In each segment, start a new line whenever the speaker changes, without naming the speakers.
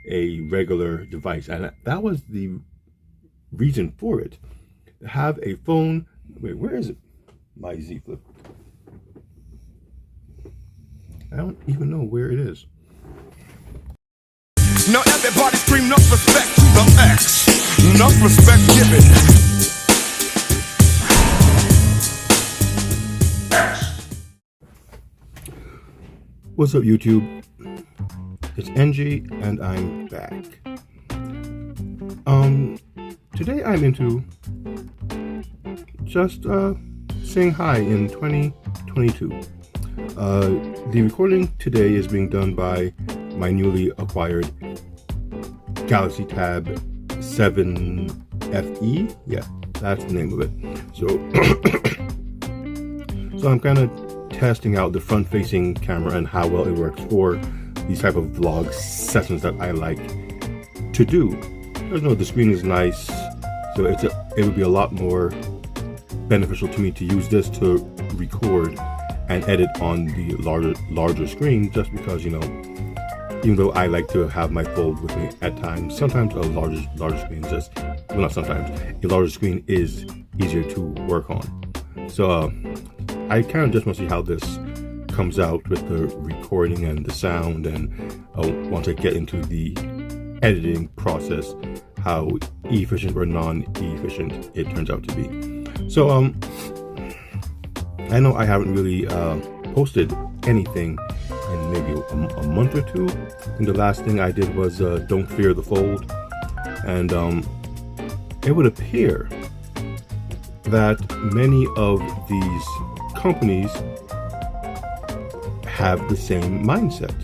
a regular device, and that was the reason for it. To have a phone. Wait, where is it? My Z Flip. I don't even know where it is.
Now everybody scream enough respect to the X. Enough respect given.
What's up, YouTube? It's NG, and I'm back. Today I'm into just saying hi in 2022. The recording today is being done by my newly acquired Galaxy Tab 7 FE. Yeah, that's the name of it. So I'm kind of testing out the front-facing camera and how well it works for these type of vlog sessions that I like to do. There's no, the screen is nice, so it would be a lot more beneficial to me to use this to record and edit on the larger screen, just because, you know, even though I like to have my Fold with me at times, sometimes a larger screen just, well, not sometimes, a larger screen is easier to work on. So I kind of just want to see how this comes out with the recording and the sound, and once I get into the editing process, how efficient or non-efficient it turns out to be. So I know I haven't really posted anything in maybe a month or two. And the last thing I did was Don't Fear the Fold, and it would appear that many of these companies have the same mindset.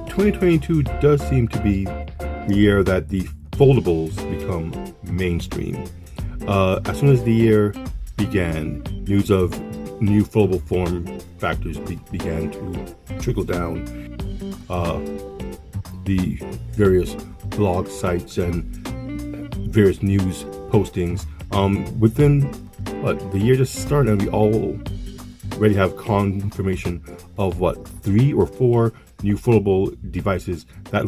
2022 does seem to be the year that the foldables become mainstream. As soon as the year began, news of new foldable form factors began to trickle down the various blog sites and various news postings. Within the year just started, and we already have confirmation of 3 or 4 new foldable devices that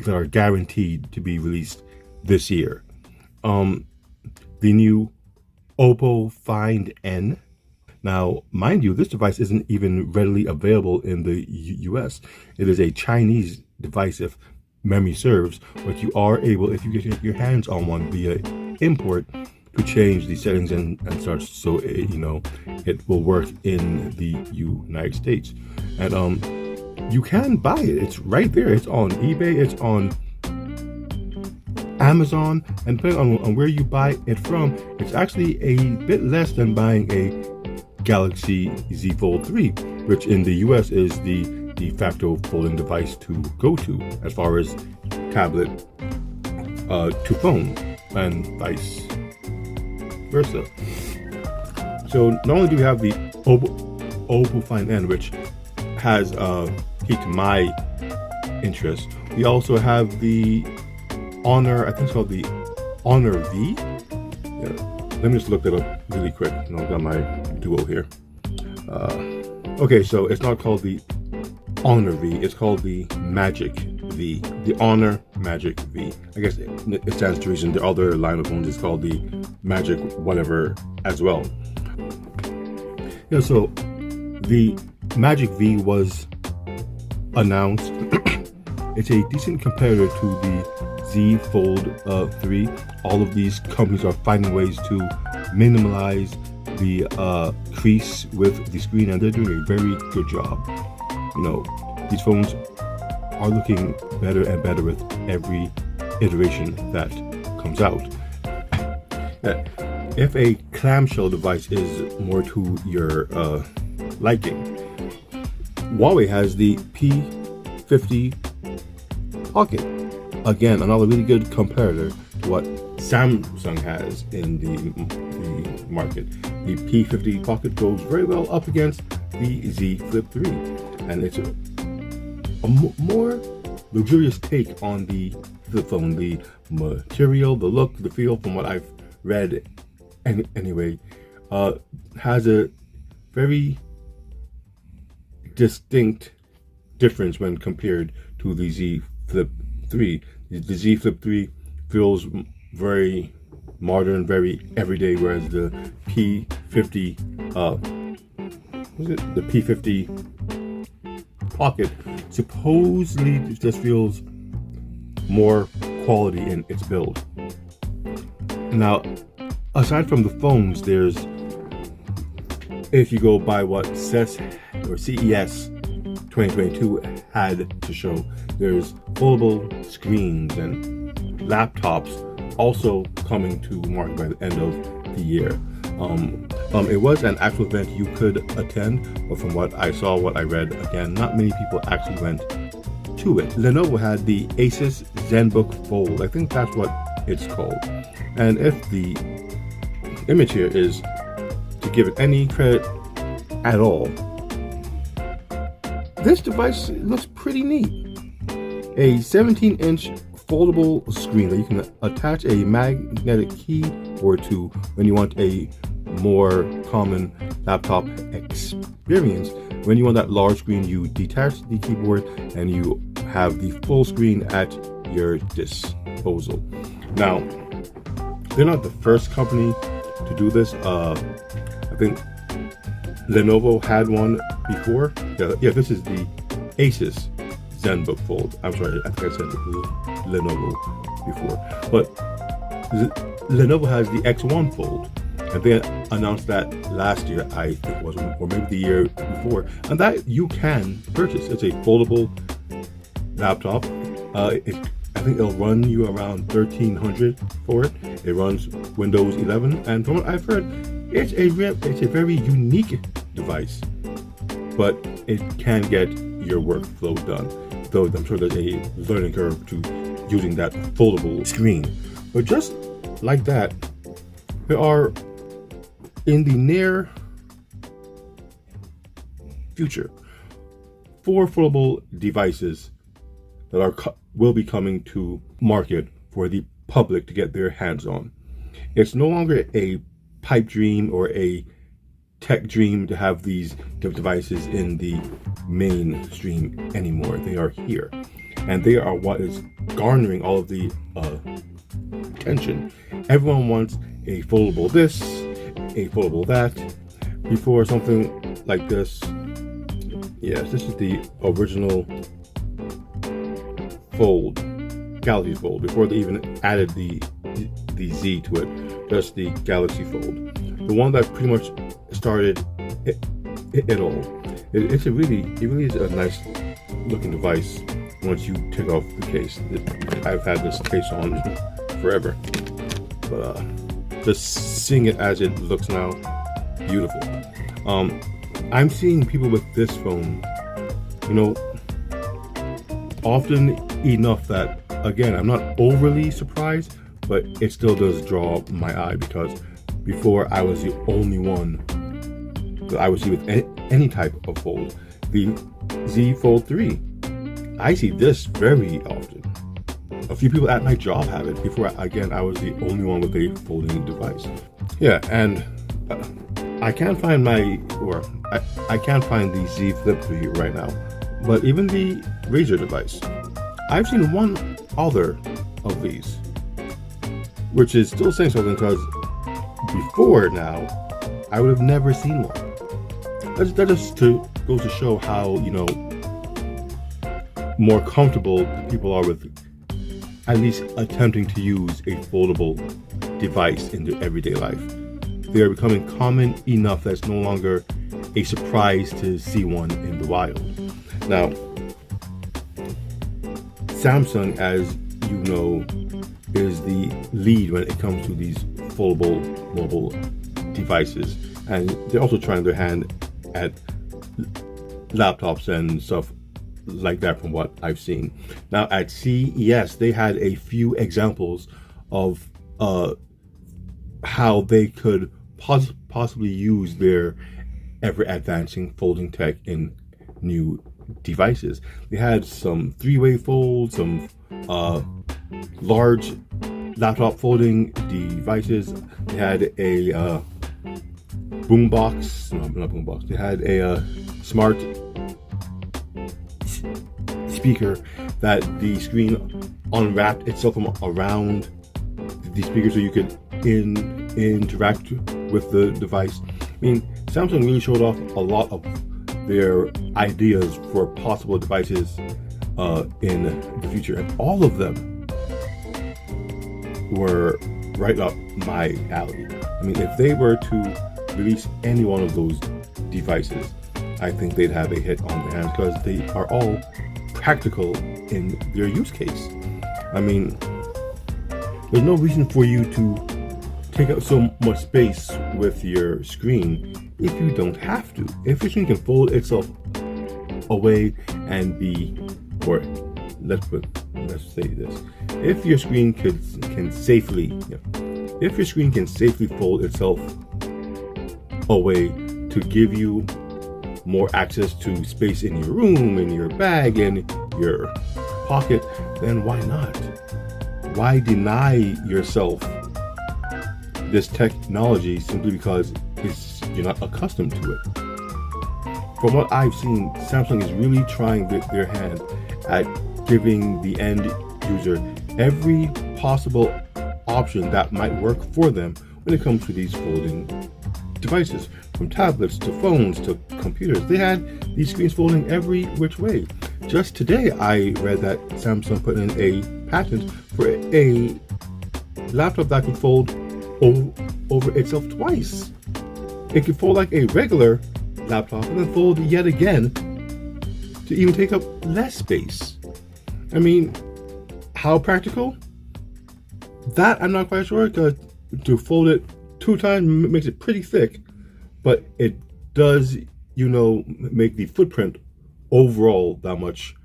are guaranteed to be released this year. The new Oppo Find N. Now, mind you, this device isn't even readily available in the US. It is a Chinese device, if memory serves, but you are able, if you get your hands on one via import, to change the settings and such, so it will work in the United States. And you can buy it. It's right there. It's on eBay. It's on Amazon, and depending on where you buy it from, it's actually a bit less than buying a Galaxy Z Fold 3, which in the US is the de facto folding device to go to as far as tablet to phone, and vice versa. So not only do we have the Oppo Find N, which has piqued my interest, we also have the Honor, I think it's called the Honor V. Yeah, let me just look that up really quick. I've got my Duo here. Okay, so it's not called the Honor V, it's called the Magic V. The Honor Magic V. I guess it stands to reason. The other line of phones is called the Magic whatever as well. Yeah, so the Magic V was announced. It's a decent competitor to the Z Fold 3. All of these companies are finding ways to minimize the crease with the screen, and they're doing a very good job. These phones are looking better and better with every iteration that comes out. If a clamshell device is more to your liking, Huawei has the P50 Pocket. Again, another really good competitor to what Samsung has in the market. The P50 Pocket goes very well up against the Z Flip 3, and it's a more luxurious take on the flip phone. The material, the look, the feel, from what I've read anyway, has a very distinct difference when compared to the Z Flip 3. The Z Flip 3 feels very modern, very everyday, whereas the P50, the P50 Pocket supposedly just feels more quality in its build. Now, aside from the phones, there's, if you go by what CES 2022 had to show, there's foldable screens and laptops also coming to market by the end of the year. It was an actual event you could attend, but from what I saw, what I read, again, not many people actually went to it. Lenovo had the Asus Zenbook Fold. I think that's what it's called. And if the image here is to give it any credit at all, this device looks pretty neat. A 17-inch foldable screen that you can attach a magnetic keyboard to when you want a more common laptop experience. When you want that large screen, you detach the keyboard and you have the full screen at your disposal. Now, they're not the first company to do this. I think Lenovo had one before. Yeah, this is the Asus Zenbook Fold. I'm sorry, I think I said Lenovo before. But Lenovo has the X1 Fold, and they announced that last year, I think it was, or maybe the year before, and that you can purchase. It's a foldable laptop. I think it'll run you around $1,300 for it. It runs Windows 11, and from what I've heard, it's a very unique device, but it can get your workflow done. Though I'm sure there's a learning curve to using that foldable screen. But just like that, there are, in the near future, 4 foldable devices that will be coming to market for the public to get their hands on. It's no longer a pipe dream or a tech dream to have these devices in the mainstream anymore. They are here, and they are what is garnering all of the attention. Everyone wants a foldable this, a foldable that. Before something like this, yes, this is the original Fold, Galaxy Fold, before they even added the Z to it, just the Galaxy Fold. The one that pretty much started it all. It really is a nice looking device once you take off the case. I've had this case on forever, but just seeing it as it looks now, beautiful. I'm seeing people with this phone, often enough that, again, I'm not overly surprised, but it still does draw my eye, because before I was the only one that I would see with any type of fold. The Z Fold 3, I see this very often. A few people at my job have it. Before, again, I was the only one with a folding device. Yeah, and I can't find I can't find the Z Flip 3 right now. But even the Razr device, I've seen one other of these, which is still saying something, because before now, I would have never seen one. That just goes to show how, more comfortable people are with at least attempting to use a foldable device in their everyday life. They are becoming common enough that it's no longer a surprise to see one in the wild. Now, Samsung, as you know, is the lead when it comes to these foldable mobile devices, and they're also trying their hand at laptops and stuff like that from what I've seen. Now at CES, they had a few examples of how they could possibly use their ever-advancing folding tech in new devices. They had some 3-way fold, some large laptop folding devices. They had a boombox, no, not boombox. They had a smart speaker that the screen unwrapped itself from around the speaker so you could interact with the device. I mean, Samsung really showed off a lot of their ideas for possible devices in the future, and all of them were right up my alley. I mean, if they were to release any one of those devices, I think they'd have a hit on their hands because they are all practical in their use case. I mean, there's no reason for you to take up so much space with your screen if you don't have to. If your screen can fold itself away and be, or let's say this, if your screen can safely fold itself away to give you more access to space in your room, in your bag, in your pocket, then why not? Why deny yourself this technology simply because you're not accustomed to it? From what I've seen, Samsung is really trying their hand at giving the end user every possible option that might work for them when it comes to these folding devices. From tablets to phones to computers, they had these screens folding every which way. Just today, I read that Samsung put in a patent for a laptop that could fold over itself twice. It could fold like a regular laptop and then fold yet again to even take up less space. I mean, how practical? That I'm not quite sure, because to fold it 2 times makes it pretty thick, but it does, make the footprint overall that much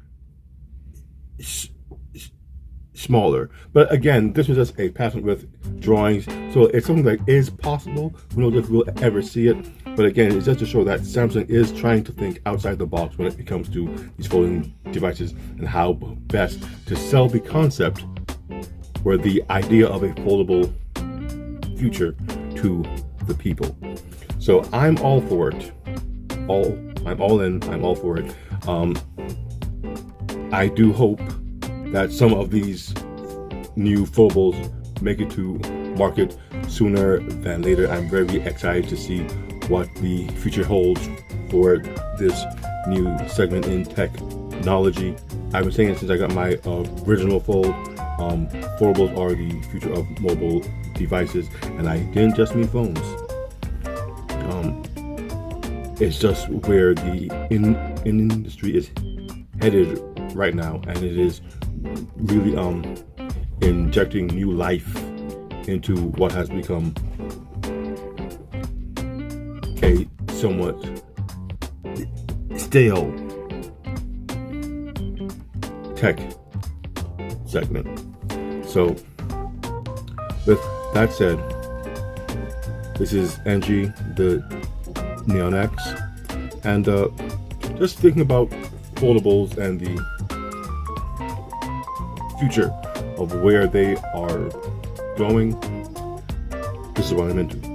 smaller. But again, this was just a patent with drawings, so it's something that is possible. Who knows if we'll ever see it? But again, it's just to show that Samsung is trying to think outside the box when it comes to these folding devices and how best to sell the concept or the idea of a foldable future to the people. So I'm all for it. I'm all in. I'm all for it. I do hope that some of these new foldables make it to market sooner than later. I'm very excited to see what the future holds for this new segment in technology. I've been saying it since I got my original fold. Foldables are the future of mobile devices, and I didn't just mean phones. It's just where the industry is headed right now, and it is really injecting new life into what has become a somewhat stale tech segment. So with that said, this is NG, the Neon X, and just thinking about foldables and the future of where they are going. This is what I'm into.